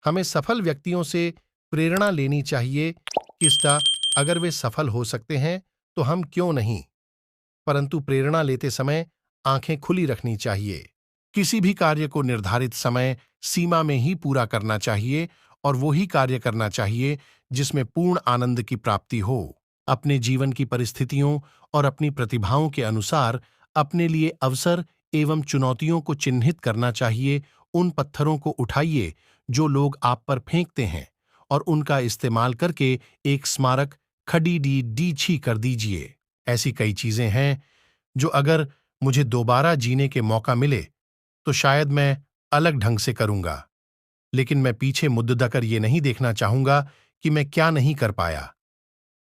हमें सफल व्यक्तियों से प्रेरणा लेनी चाहिए किस्ता अगर वे सफल हो सकते हैं तो हम क्यों नहीं। परंतु प्रेरणा लेते समय आंखें खुली रखनी चाहिए। किसी भी कार्य को निर्धारित समय सीमा में ही पूरा करना चाहिए और वो ही कार्य करना चाहिए जिसमें पूर्ण आनंद की प्राप्ति हो। अपने जीवन की परिस्थितियों और अपनी प्रतिभाओं के अनुसार अपने लिए अवसर एवं चुनौतियों को चिन्हित करना चाहिए। उन पत्थरों को उठाइए जो लोग आप पर फेंकते हैं और उनका इस्तेमाल करके एक स्मारक खड़ी डी डी कर दीजिए। ऐसी कई चीजें हैं जो अगर मुझे दोबारा जीने के मौका मिले तो शायद मैं अलग ढंग से करूंगा, लेकिन मैं पीछे मुद्दा कर ये नहीं देखना चाहूंगा कि मैं क्या नहीं कर पाया।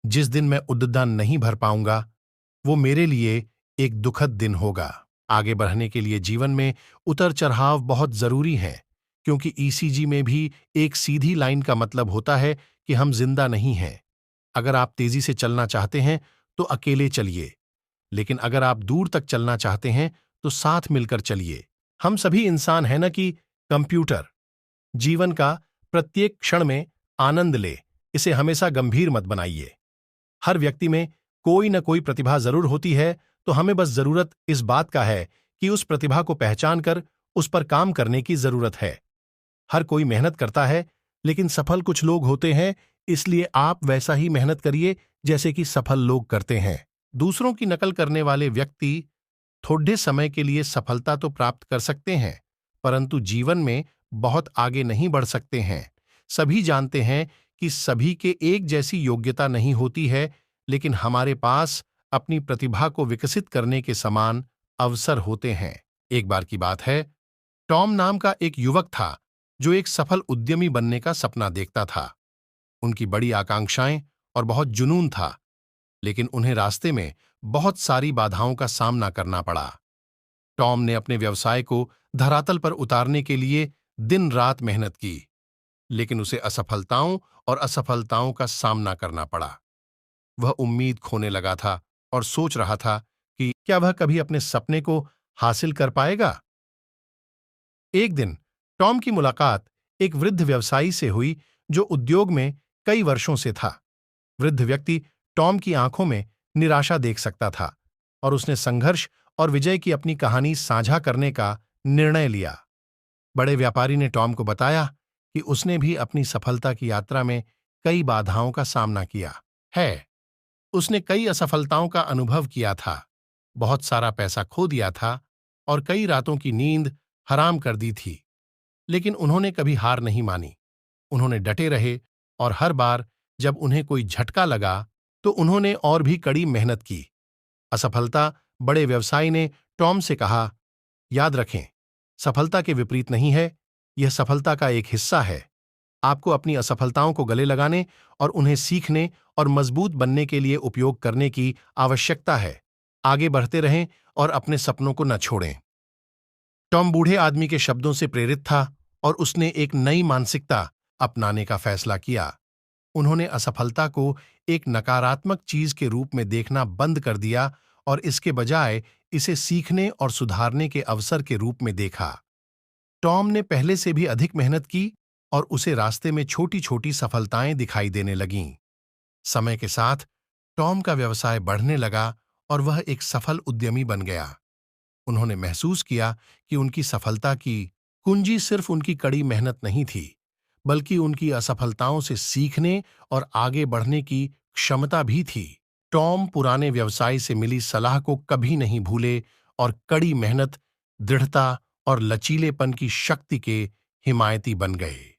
जिस दिन मैं उद्दान नहीं भर पाऊंगा वो मेरे लिए एक दुखद दिन होगा। आगे बढ़ने के लिए जीवन में उतर चढ़ाव बहुत जरूरी है, क्योंकि ईसीजी में भी एक सीधी लाइन का मतलब होता है कि हम जिंदा नहीं हैं। अगर आप तेजी से चलना चाहते हैं तो अकेले चलिए, लेकिन अगर आप दूर तक चलना चाहते हैं तो साथ मिलकर चलिए। हम सभी इंसान हैं न कि कंप्यूटर। जीवन का प्रत्येक क्षण में आनंद ले, इसे हमेशा गंभीर मत बनाइए। हर व्यक्ति में कोई न कोई प्रतिभा जरूर होती है, तो हमें बस जरूरत इस बात का है कि उस प्रतिभा को पहचान कर उस पर काम करने की जरूरत है। हर कोई मेहनत करता है, लेकिन सफल कुछ लोग होते हैं, इसलिए आप वैसा ही मेहनत करिए जैसे कि सफल लोग करते हैं। दूसरों की नकल करने वाले व्यक्ति थोड़े समय के लिए सफलता तो प्राप्त कर सकते हैं, परंतु जीवन में बहुत आगे नहीं बढ़ सकते हैं। सभी जानते हैं कि सभी के एक जैसी योग्यता नहीं होती है, लेकिन हमारे पास अपनी प्रतिभा को विकसित करने के समान अवसर होते हैं। एक बार की बात है, टॉम नाम का एक युवक था जो एक सफल उद्यमी बनने का सपना देखता था। उनकी बड़ी आकांक्षाएं और बहुत जुनून था, लेकिन उन्हें रास्ते में बहुत सारी बाधाओं का सामना करना पड़ा। टॉम ने अपने व्यवसाय को धरातल पर उतारने के लिए दिन रात मेहनत की, लेकिन उसे असफलताओं और असफलताओं का सामना करना पड़ा। वह उम्मीद खोने लगा था और सोच रहा था कि क्या वह कभी अपने सपने को हासिल कर पाएगा। एक दिन टॉम की मुलाकात एक वृद्ध व्यवसायी से हुई जो उद्योग में कई वर्षों से था। वृद्ध व्यक्ति टॉम की आंखों में निराशा देख सकता था और उसने संघर्ष और विजय की अपनी कहानी साझा करने का निर्णय लिया। बड़े व्यापारी ने टॉम को बताया कि उसने भी अपनी सफलता की यात्रा में कई बाधाओं का सामना किया है। उसने कई असफलताओं का अनुभव किया था, बहुत सारा पैसा खो दिया था और कई रातों की नींद हराम कर दी थी, लेकिन उन्होंने कभी हार नहीं मानी। उन्होंने डटे रहे और हर बार जब उन्हें कोई झटका लगा तो उन्होंने और भी कड़ी मेहनत की। असफलता बड़े व्यवसायी ने टॉम से कहा, याद रखें, सफलता के विपरीत नहीं है, यह सफलता का एक हिस्सा है। आपको अपनी असफलताओं को गले लगाने और उन्हें सीखने और मजबूत बनने के लिए उपयोग करने की आवश्यकता है। आगे बढ़ते रहें और अपने सपनों को न छोड़ें। टॉम बूढ़े आदमी के शब्दों से प्रेरित था और उसने एक नई मानसिकता अपनाने का फैसला किया। उन्होंने असफलता को एक नकारात्मक चीज के रूप में देखना बंद कर दिया और इसके बजाय इसे सीखने और सुधारने के अवसर के रूप में देखा। टॉम ने पहले से भी अधिक मेहनत की और उसे रास्ते में छोटी छोटी सफलताएं दिखाई देने लगीं। समय के साथ टॉम का व्यवसाय बढ़ने लगा और वह एक सफल उद्यमी बन गया। उन्होंने महसूस किया कि उनकी सफलता की कुंजी सिर्फ उनकी कड़ी मेहनत नहीं थी, बल्कि उनकी असफलताओं से सीखने और आगे बढ़ने की क्षमता भी थी। टॉम पुराने व्यवसाय से मिली सलाह को कभी नहीं भूले और कड़ी मेहनत, दृढ़ता और लचीलेपन की शक्ति के हिमायती बन गए।